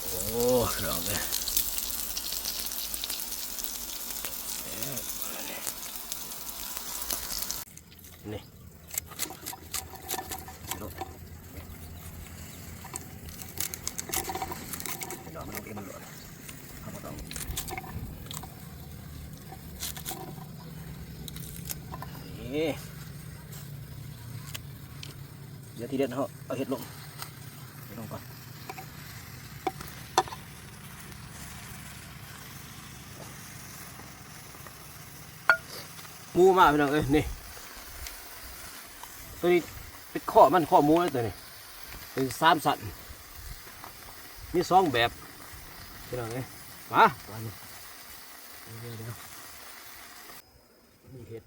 โอ้ลองเลยนี่ดอกมันต้องเก็บมันหลดเขาก็ต้องนี่เดี๋ยวทีเด็ดเขาเอาเห็ดลงก่อนมูมาพี่น้องเอ้ยนี่ตัวนี้เป็นข้อมูแล้วตัวนี้เป็น3 สันมี2 แบบพี่น้องเอ้ยมาวันนี้เดี๋ยวมีเห็ด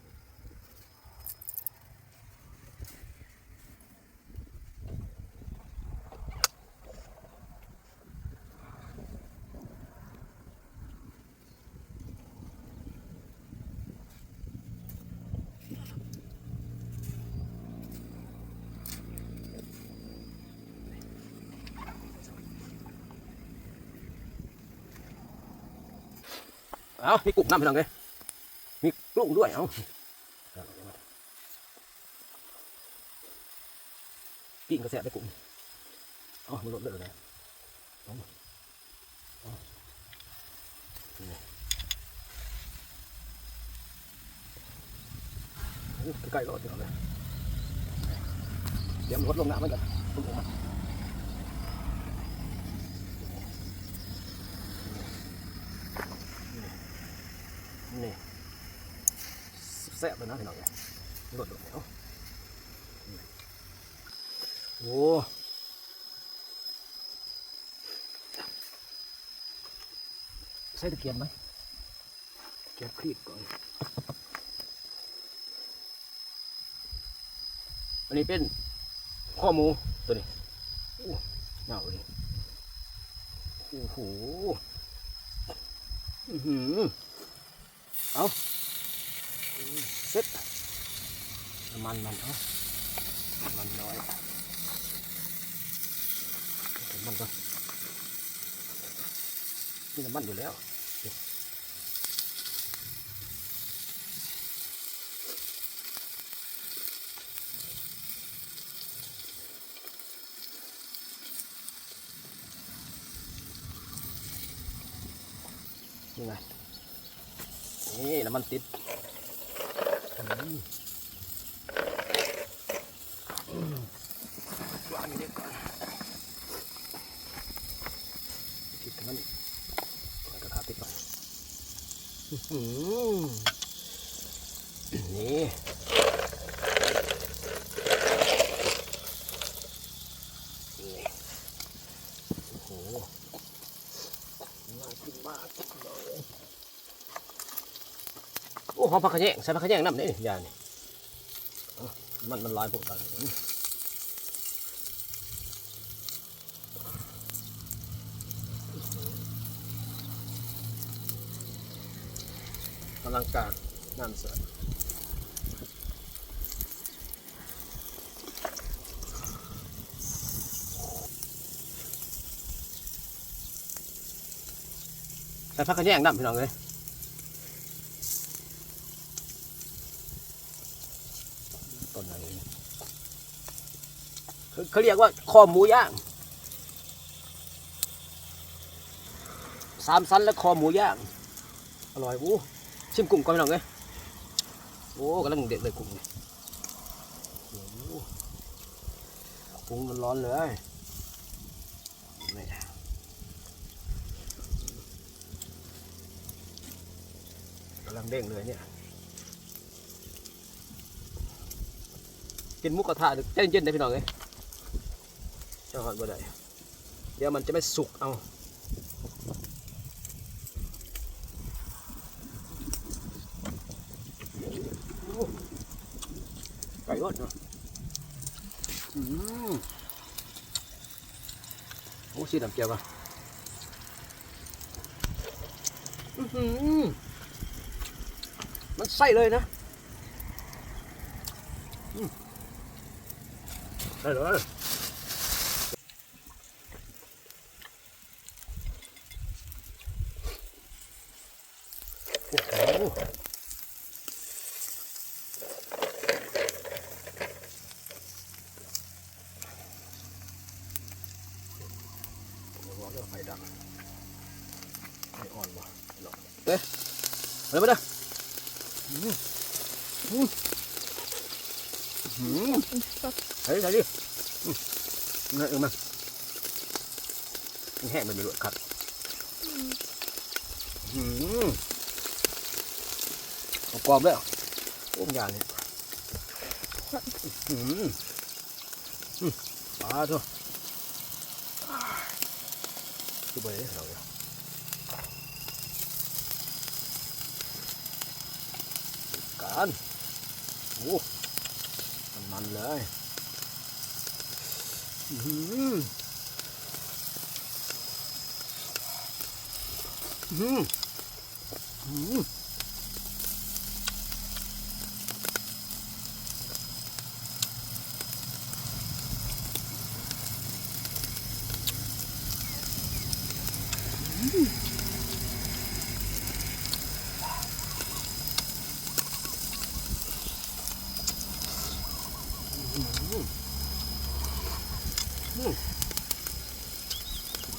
เอามีกุ้งน้ำพี่น้องเลยมีกุ้งด้วยเอากินกระแสได้กุ้งอ๋อมันลดเลยนะใกล้ๆรถพี่น้องเลยเดี๋ยวมันลดลงน้ำมันกันกุ้งมันนี่แซ่บเลยนะพี่น้องเนี่ยหลดเนาะโอ้ใส่ตะเกียบไหมเกียบคลีดก่อนอันนี้เป็นข้อหมูตัวนี้โอ้หนาวเลยโอ้โหเอาเสร็จน้ำมันเอามันน้อยมันก็นี่น้ำมันอยู่แล้วนี่ไงนี่น้ำมันติดวางอยู่นี่ก่อนติดมันกระทะติดก่อนนี่โอ้โหน่ากินมากเลยโอ้หอมผักขะแยงใส่ผักขะแยงน้ำนี่ยานี่มันลายพวกนั้นอลังการงานสวยใส่ผักขะแยงน้ำพี่น้องเลยต้นอะไรเขาเรียกว่าคอหมูย่าง3 สันและคอหมูย่างอร่อยวู้ชิมกุ้งก่อนพี่น้องเลยโอ้กำลังเด็ดเลยกุ้งกุ้งมันร้อนเลยนี่กำลังเด้งเลยเนี่ยกินมุกกระทะใจเย็นๆนะพี่น้องเลยเจ้าหอดบ่ได้เดี๋ยวมันจะไม่สุกเอาไก่รสเนาะโอ้ชีน้ำเจียวป่ะมันใส่เลยนะได้เลย โอ้โหร้อนแล้วไฟดังไฟอ่อนวะเอ๊ะมาเลยมาเลยใส่ดินั่นเออมาแห้งไปเลยครับกรอบแล้วโอ้ยยาเนี่ยปลาตัวคือไปเราเนี่ยการโอ้มันเลย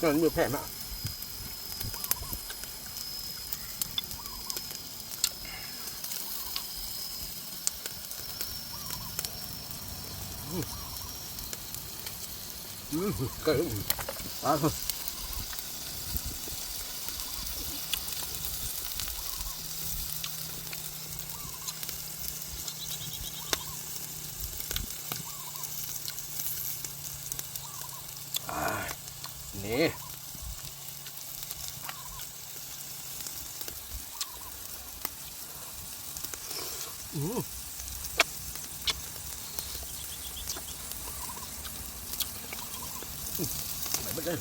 นั่นมือแผ่มากเกิดปลานี่ไม่ได้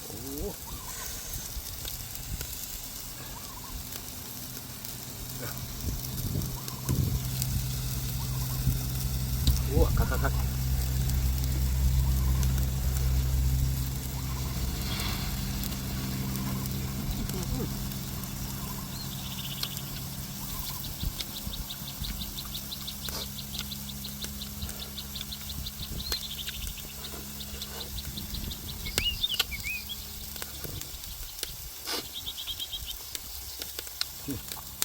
โอ้โหคักค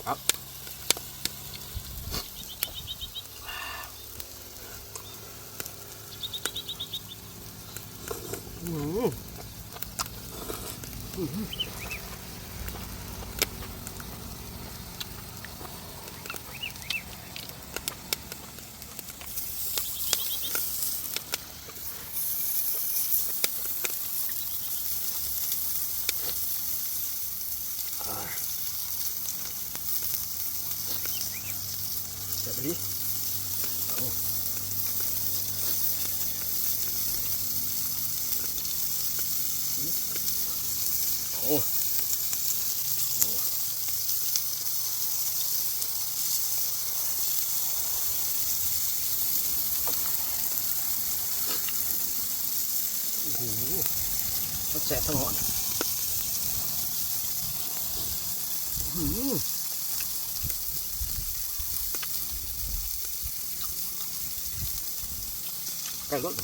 รับเดี๋ยวไปดิโอ้โหแสบทั้งหมดใกล้รถ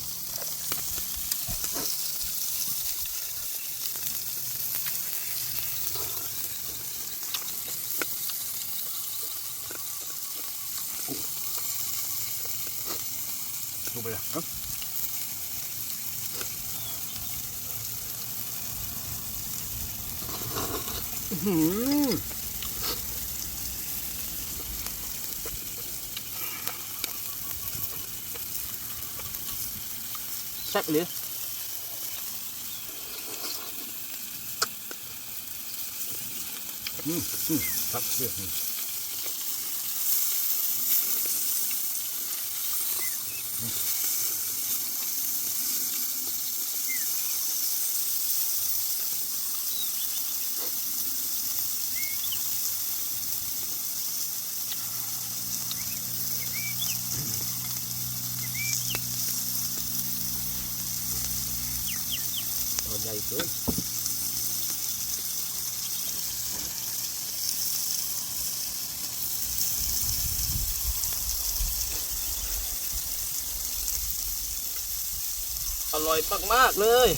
ลงไปเลยครับแซ่บเลยครับเรื่องตอนใหญ่เกิน ร่อยมากๆเลย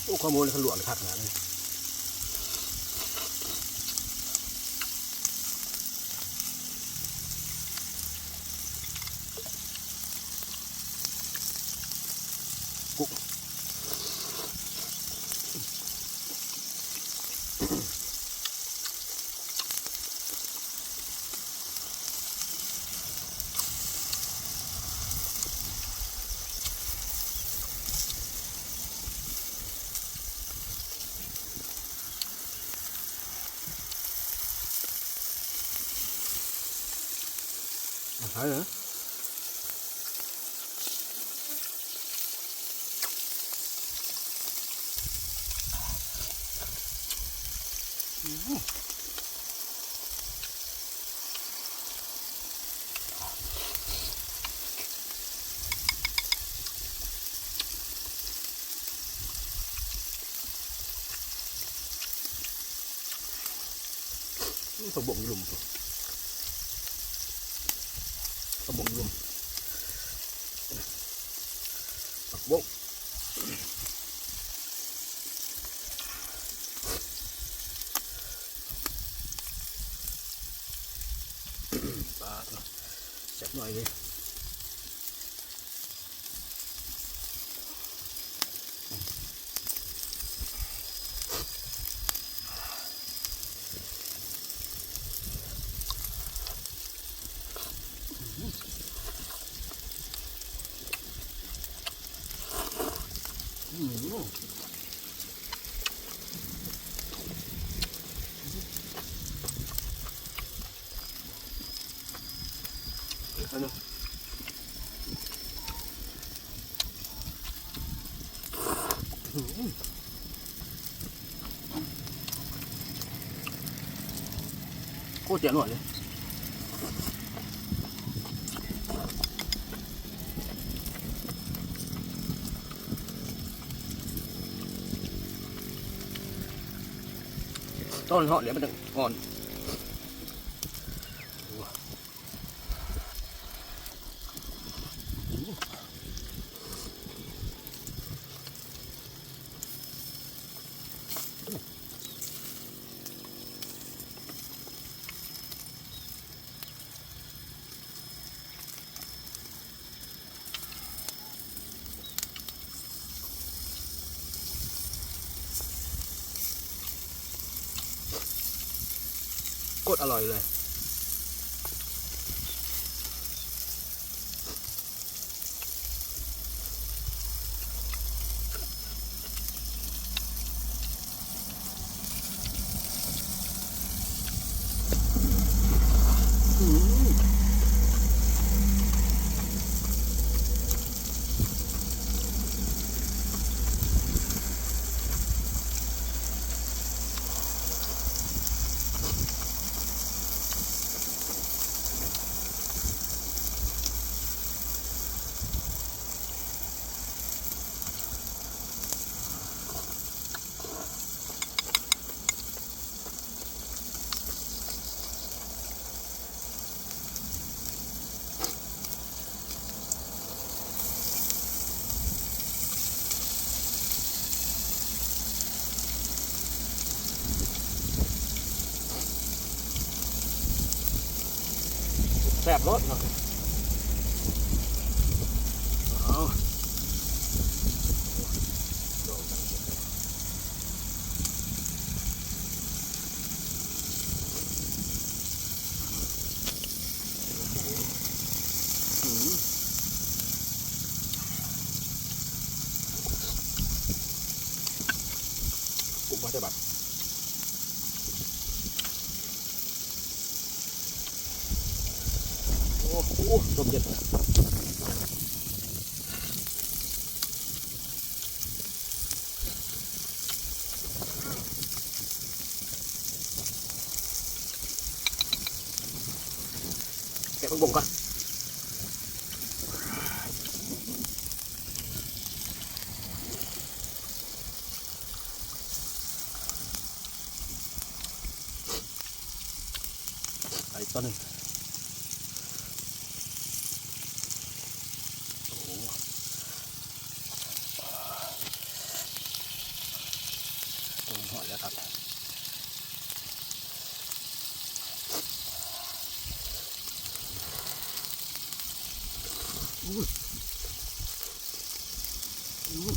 โอ้ข้อมูลเขาหลวงคักนะเลยกุ๊กอะไรเหรอผักบงลุมผักบงลุมผักบงปลาแซ่บหน่อยเลยอันนี้โคตรเจ๋งหน่อยเลยต้นเหาะเดี๋ยวมันจะอ่อนโคตรอร่อยเลยแซ่บรสเนาะเอา มาใส่บัตรโอ้โหลมเย็นแกะผักบุ้งก่อนอีกต้นหนึ่งโอ้โหต้นหอยแล้วครับอุ้ยอุ้ย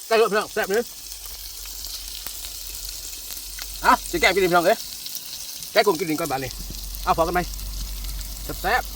ใกล้เริ่มแล้วแซ่บเลยอ่ะจะแกะกินดิบลองเลยแกะกลุ่มกินดินก่อนบ้านนี่เอาพอกันไหมแซ่บ